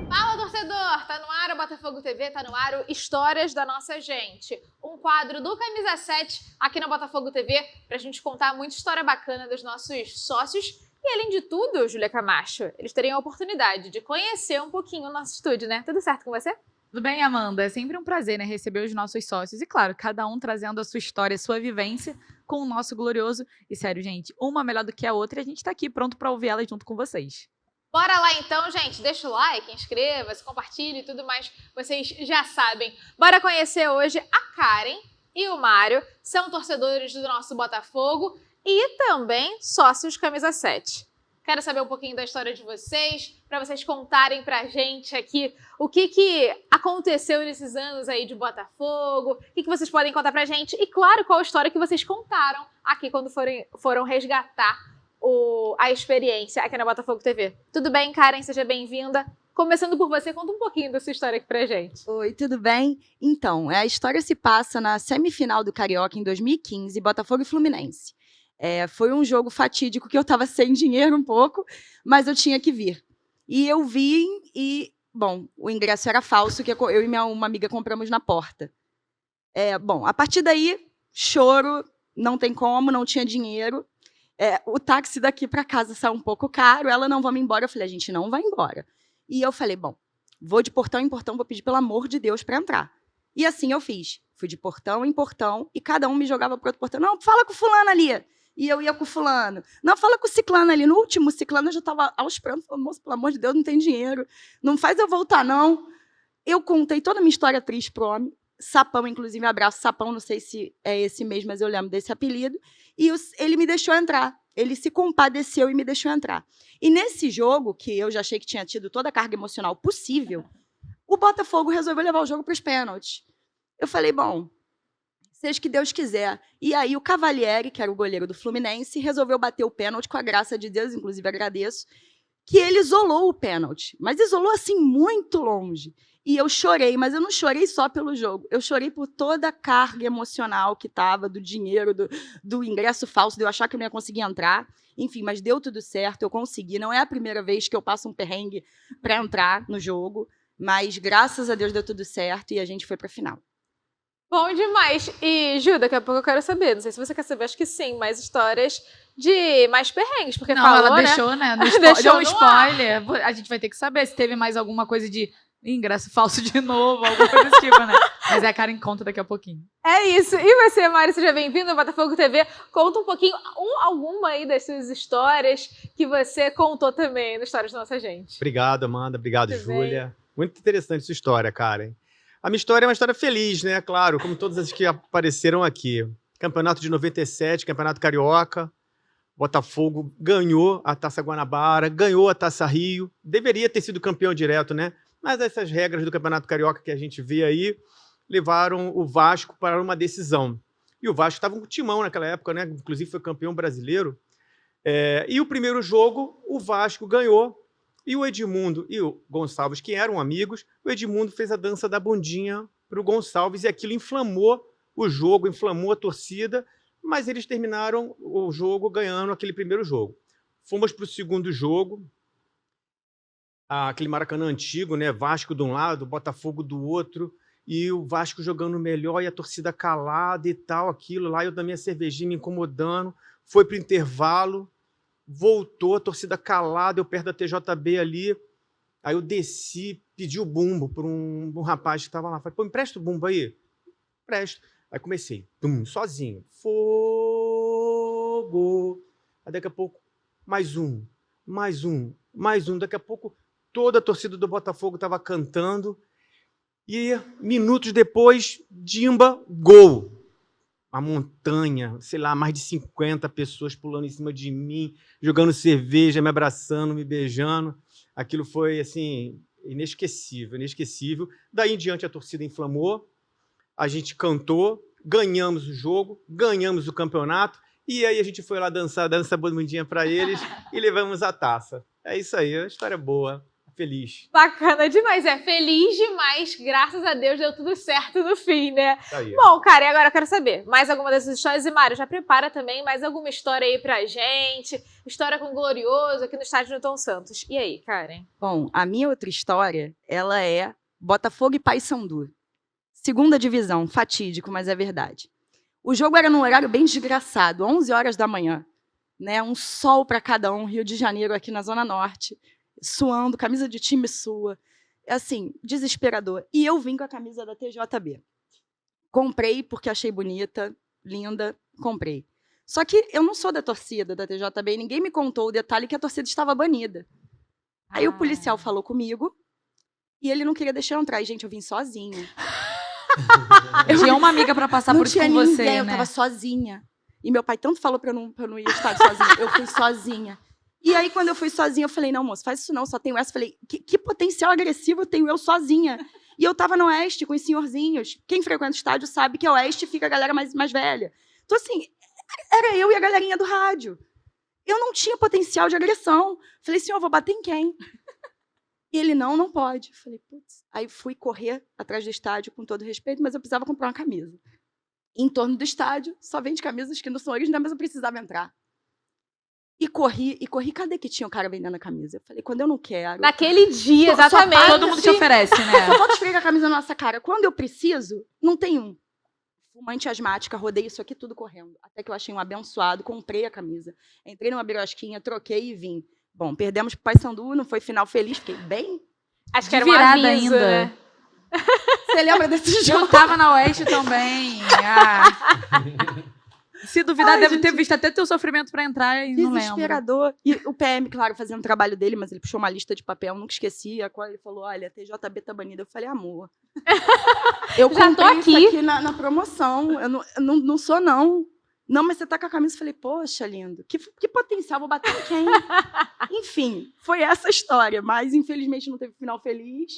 Fala, torcedor! Tá no ar o Botafogo TV, tá no ar o Histórias da Nossa Gente. Um quadro do Camisa 7 aqui na Botafogo TV pra gente contar muita história bacana dos nossos sócios. E além de tudo, Júlia Camacho, eles teriam a oportunidade de conhecer um pouquinho o nosso estúdio, né? Tudo certo com você? Tudo bem, Amanda? É sempre um prazer, né, receber os nossos sócios. E claro, cada um trazendo a sua história, a sua vivência com o nosso glorioso. E sério, gente, uma melhor do que a outra e a gente tá aqui pronto pra ouvir ela junto com vocês. Bora lá então, gente. Deixa o like, inscreva-se, compartilhe e tudo mais. Vocês já sabem. Bora conhecer hoje a Karen e o Mário. São torcedores do nosso Botafogo e também sócios Camisa 7. Quero saber um pouquinho da história de vocês, para vocês contarem pra gente aqui o que aconteceu nesses anos aí de Botafogo, o que vocês podem contar pra gente e, claro, qual a história que vocês contaram aqui quando foram resgatar a experiência aqui na Botafogo TV. Tudo bem, Karen? Seja bem-vinda. Começando por você, conta um pouquinho da sua história aqui pra gente. Oi, tudo bem? Então, a história se passa na semifinal do Carioca em 2015, Botafogo e Fluminense. Foi um jogo fatídico que eu estava sem dinheiro um pouco, mas eu tinha que vir. E eu vim e, bom, o ingresso era falso, que eu e uma amiga compramos na porta. Bom, a partir daí, choro, não tem como, não tinha dinheiro. O táxi daqui para casa saiu um pouco caro, ela não vamos embora. Eu falei, a gente não vai embora. E eu falei, bom, vou de portão em portão, vou pedir pelo amor de Deus para entrar. E assim eu fiz. Fui de portão em portão e cada um me jogava para outro portão. Não, fala com fulano ali. E eu ia com o fulano. Não, fala com o ciclano ali. No último ciclano eu já estava aos prantos, falando, moço, pelo amor de Deus, não tem dinheiro. Não faz eu voltar, não. Eu contei toda a minha história triste pro homem. Sapão, inclusive, abraço Sapão, não sei se é esse mesmo, mas eu lembro desse apelido. E ele me deixou entrar. Ele se compadeceu e me deixou entrar. E nesse jogo, que eu já achei que tinha tido toda a carga emocional possível, o Botafogo resolveu levar o jogo para os pênaltis. Eu falei, bom, seja que Deus quiser. E aí o Cavalieri, que era o goleiro do Fluminense, resolveu bater o pênalti com a graça de Deus, inclusive agradeço, que ele isolou o pênalti. Mas isolou, assim, muito longe. E eu chorei, mas eu não chorei só pelo jogo. Eu chorei por toda a carga emocional que estava, do dinheiro, do ingresso falso, de eu achar que eu não ia conseguir entrar. Enfim, mas deu tudo certo, eu consegui. Não é a primeira vez que eu passo um perrengue para entrar no jogo, mas graças a Deus deu tudo certo e a gente foi para a final. Bom demais. E, Ju, daqui a pouco eu quero saber, não sei se você quer saber, acho que sim, mais histórias de mais perrengues, porque Não, falou, ela né? deixou, né? Deixou Deu um no spoiler. A gente vai ter que saber se teve mais alguma coisa de ingresso falso de novo, alguma coisa desse tipo, né? Mas a Karen conta daqui a pouquinho. É isso. E você, Mário, seja bem-vindo ao Botafogo TV. Conta um pouquinho, alguma aí das suas histórias que você contou também no Histórias da Nossa Gente. Obrigado, Amanda. Obrigado, Tudo Júlia. Muito interessante sua história, Karen. A minha história é uma história feliz, né? Claro, como todas as que apareceram aqui. Campeonato de 97, Campeonato Carioca. Botafogo ganhou a Taça Guanabara, ganhou a Taça Rio. Deveria ter sido campeão direto, né? Mas essas regras do Campeonato Carioca que a gente vê aí levaram o Vasco para uma decisão. E o Vasco estava com timão naquela época, né? Inclusive foi campeão brasileiro. E o primeiro jogo, o Vasco ganhou. E o Edmundo e o Gonçalves, que eram amigos, o Edmundo fez a dança da bundinha para o Gonçalves e aquilo inflamou o jogo, inflamou a torcida, mas eles terminaram o jogo ganhando aquele primeiro jogo. Fomos para o segundo jogo, aquele Maracanã antigo, né? Vasco de um lado, Botafogo do outro, e o Vasco jogando melhor e a torcida calada e tal, aquilo lá, eu da minha cervejinha me incomodando, foi para o intervalo, voltou, a torcida calada, eu perto da TJB ali, aí eu desci, pedi o bumbo para um rapaz que estava lá, falei, pô, empresta o bumbo aí? Empresto. Aí comecei, sozinho, fogo, aí daqui a pouco, mais um, daqui a pouco toda a torcida do Botafogo estava cantando, e minutos depois, Dimba, gol. A montanha, sei lá, mais de 50 pessoas pulando em cima de mim, jogando cerveja, me abraçando, me beijando. Aquilo foi, assim, inesquecível, inesquecível. Daí em diante a torcida inflamou, a gente cantou, ganhamos o jogo, ganhamos o campeonato, e aí a gente foi lá dançar, dança bundinha para eles e levamos a taça. É isso aí, a história boa. feliz. Bacana demais, feliz demais, graças a Deus deu tudo certo no fim, né? Tá aí. Bom, cara, e agora eu quero saber, mais alguma dessas histórias? E Mário, já prepara também mais alguma história aí pra gente, história com o Glorioso aqui no estádio Newton Santos. E aí, Karen? Bom, a minha outra história, ela é Botafogo e Paysandu. Segunda divisão, fatídico, mas é verdade. O jogo era num horário bem desgraçado, 11 horas da manhã, né? Um sol para cada um, Rio de Janeiro aqui na Zona Norte, suando, camisa de time sua, assim, desesperador. E eu vim com a camisa da TJB. Comprei porque achei bonita, linda, comprei. Só que eu não sou da torcida da TJB e ninguém me contou o detalhe que a torcida estava banida. Aí o policial falou comigo e ele não queria deixar eu entrar. E, gente, eu vim sozinha. Eu tinha uma amiga pra passar Não por isso tinha com ninguém, você, eu né? tava sozinha. E meu pai tanto falou pra eu não ir ao estádio sozinha. Eu fui sozinha. E aí, quando eu fui sozinha, eu falei, não, moço, faz isso não, só tenho essa. Falei, que potencial agressivo eu tenho eu sozinha? E eu tava no Oeste com os senhorzinhos. Quem frequenta o estádio sabe que o Oeste fica a galera mais velha. Então, assim, era eu e a galerinha do rádio. Eu não tinha potencial de agressão. Falei, senhor, vou bater em quem? E ele, não pode. Falei, putz. Aí fui correr atrás do estádio, com todo respeito, mas eu precisava comprar uma camisa. Em torno do estádio, só vende camisas que não são originais, mas eu precisava entrar. E corri. Cadê que tinha o cara vendendo a camisa? Eu falei, quando eu não quero... Naquele dia, Só exatamente. Todo mundo te oferece, né? Só falta esfregar a camisa na nossa cara. Quando eu preciso, não tem um. Fumante asmática, rodei isso aqui tudo correndo. Até que eu achei um abençoado, comprei a camisa. Entrei numa birosquinha, troquei e vim. Bom, perdemos pro Paysandu, não foi final feliz, fiquei bem. Acho que era De um virada aviso, ainda. né? Você lembra desse jogo? Eu tava na Oeste também. Se duvidar, Ai, deve gente. ter visto até teu sofrimento pra entrar e não lembro. Desesperador. E o PM, claro, fazendo o trabalho dele, mas ele puxou uma lista de papel, nunca esqueci, a qual ele falou, olha, a TJB tá banida. Eu falei, amor, eu Já tô comprei isso aqui. aqui na promoção, eu não sou, não. Não, mas você tá com a camisa. Eu falei, poxa, lindo, que potencial, vou bater em quem? Enfim, foi essa história, mas infelizmente não teve final feliz,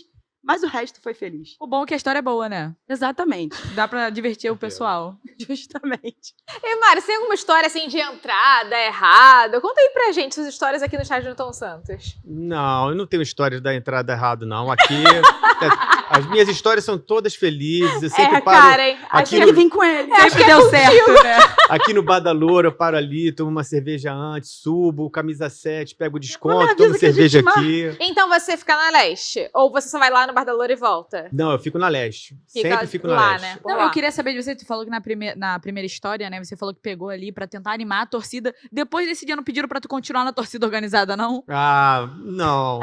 mas o resto foi feliz. O bom é que a história é boa, né? Exatamente, Dá pra divertir o pessoal. justamente. E, Mário, você tem alguma história assim de entrada errada? Conta aí pra gente suas histórias aqui no estádio Newton Santos. Não, eu não tenho histórias da entrada errado, não. Aqui, as minhas histórias são todas felizes. Eu sempre paro Karen, aqui Tinha que vir com ele. Acho Sempre que é deu certo, né? aqui no Bar da Loura, eu paro ali, tomo uma cerveja antes, subo, camisa 7, pego desconto, avisa tomo que a gente cerveja marca. aqui. Então você fica na Leste? Ou você só vai lá no Bar da Loura e volta? Não, eu fico na leste. Fica Sempre fico na lá, leste. né? Não, Olá. eu queria saber de você, tu falou que na primeira história, né, você falou que pegou ali pra tentar animar a torcida. Depois desse dia não pediram pra tu continuar na torcida organizada, não? Ah, não.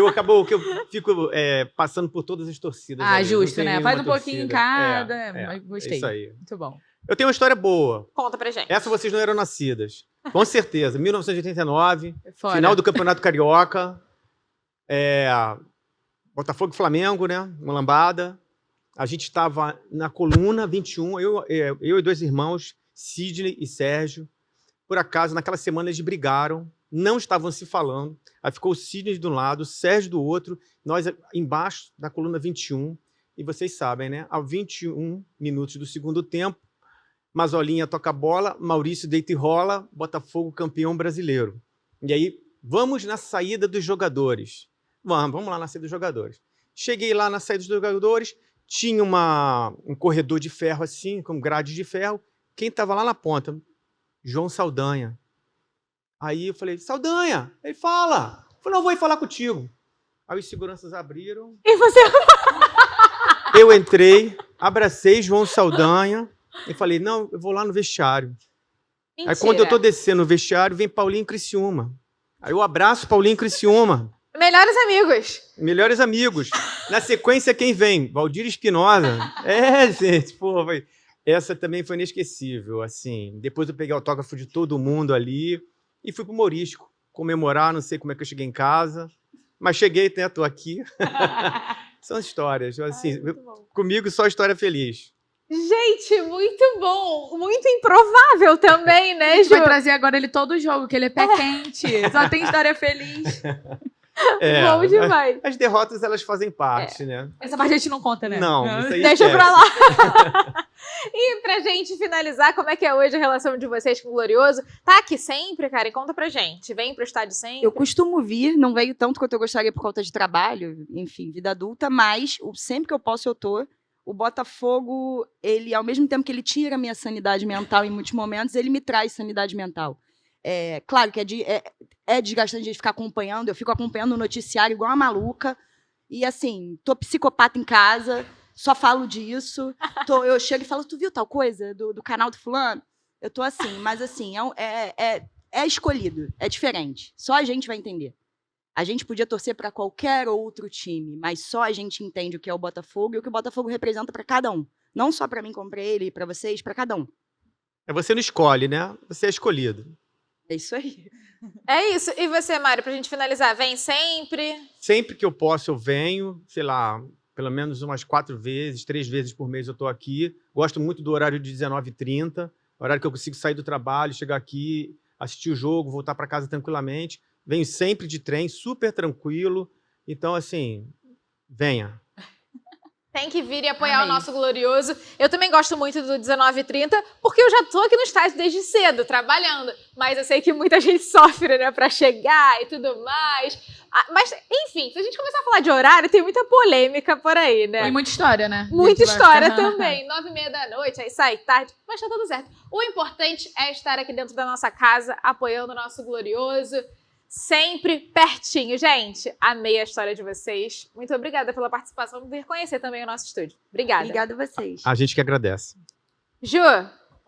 Acabou que eu fico passando por todas as torcidas. Ah, ali, não justo, tem né? nenhuma Faz um pouquinho em torcida. cada. Mas gostei. É isso aí. Muito bom. Eu tenho uma história boa. Conta pra gente. Essa vocês não eram nascidas. Com certeza. 1989, Fora. final do Campeonato Carioca. Botafogo e Flamengo, né? Uma lambada. A gente estava na coluna 21, eu e dois irmãos, Sidney e Sérgio. Por acaso, naquela semana eles brigaram, não estavam se falando. Aí ficou o Sidney de um lado, o Sérgio do outro, nós embaixo da coluna 21. E vocês sabem, né? A 21 minutos do segundo tempo, Mazolinha toca a bola, Maurício deita e rola, Botafogo campeão brasileiro. E aí, vamos na saída dos jogadores. Vamos lá na saída dos jogadores. Cheguei lá na saída dos jogadores, tinha um corredor de ferro assim, com grade de ferro. Quem estava lá na ponta? João Saldanha. Aí eu falei, Saldanha, ele fala. Eu falei, não, vou ir falar contigo. Aí os seguranças abriram. E você... Eu entrei, abracei João Saldanha e falei, não, eu vou lá no vestiário. Mentira. Aí quando eu tô descendo no vestiário, vem Paulinho Criciúma. Aí eu abraço Paulinho Criciúma. Melhores amigos. Melhores amigos. Na sequência, quem vem? Valdir Espinosa. Gente, pô, essa também foi inesquecível, assim. Depois eu peguei autógrafo de todo mundo ali e fui pro Morisco comemorar, não sei como é que eu cheguei em casa, mas cheguei, né, tô aqui. São histórias, assim, Ai, muito bom. comigo só história feliz. Gente, muito bom. Muito improvável também, A né, gente Ju? vai trazer agora ele todo o jogo, que ele é pé quente. Só tem história feliz. Bom demais. As derrotas, elas fazem parte, né? Essa parte a gente não conta, né? Não, isso aí Deixa esquece. pra lá. E pra gente finalizar, como é que é hoje a relação de vocês com o Glorioso? Tá aqui sempre, Karen? Conta pra gente. Vem pro estádio sempre? Eu costumo vir, não veio tanto quanto eu gostaria por conta de trabalho, enfim, vida adulta, mas sempre que eu posso eu tô. O Botafogo, ele, ao mesmo tempo que ele tira a minha sanidade mental em muitos momentos, ele me traz sanidade mental. Claro que é desgastante a gente ficar acompanhando, eu fico acompanhando o noticiário igual uma maluca, e assim, tô psicopata em casa, só falo disso, eu chego e falo, tu viu tal coisa do canal do fulano? Eu tô assim, mas assim, é escolhido, é diferente, só a gente vai entender. A gente podia torcer para qualquer outro time, mas só a gente entende o que é o Botafogo e o que o Botafogo representa para cada um. Não só para mim, como para ele, para vocês, para cada um. Você não escolhe, né? Você é escolhido. É isso aí. É isso. E você, Mário, pra gente finalizar, vem sempre? Sempre que eu posso, eu venho, sei lá, pelo menos umas 4 vezes, 3 vezes por mês eu tô aqui. Gosto muito do horário de 19h30, horário que eu consigo sair do trabalho, chegar aqui, assistir o jogo, voltar para casa tranquilamente. Venho sempre de trem, super tranquilo. Então, assim, venha. Tem que vir e apoiar Amém. o nosso Glorioso. Eu também gosto muito do 19h30, porque eu já tô aqui no estádio desde cedo, trabalhando. Mas eu sei que muita gente sofre, né, pra chegar e tudo mais. Mas, enfim, se a gente começar a falar de horário, tem muita polêmica por aí, né? E muita história, né? Muita A gente vai história ficar- também. 9h30 da noite, aí sai tarde, mas tá tudo certo. O importante é estar aqui dentro da nossa casa, apoiando o nosso Glorioso, sempre pertinho. Gente, amei a história de vocês. Muito obrigada pela participação, por vir conhecer também o nosso estúdio. Obrigada. Obrigada a vocês. A gente que agradece. Ju,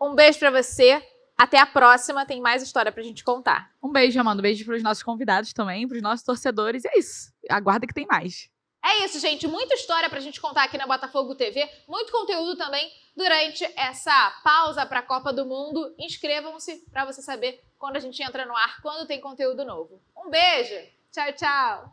um beijo pra você. Até a próxima, tem mais história pra gente contar. Um beijo, Amanda. Um beijo pros nossos convidados também, pros nossos torcedores. E é isso. Aguarda que tem mais. É isso, gente. Muita história pra gente contar aqui na Botafogo TV. Muito conteúdo também durante essa pausa pra Copa do Mundo. Inscrevam-se pra você saber quando a gente entra no ar, quando tem conteúdo novo. Um beijo. Tchau, tchau.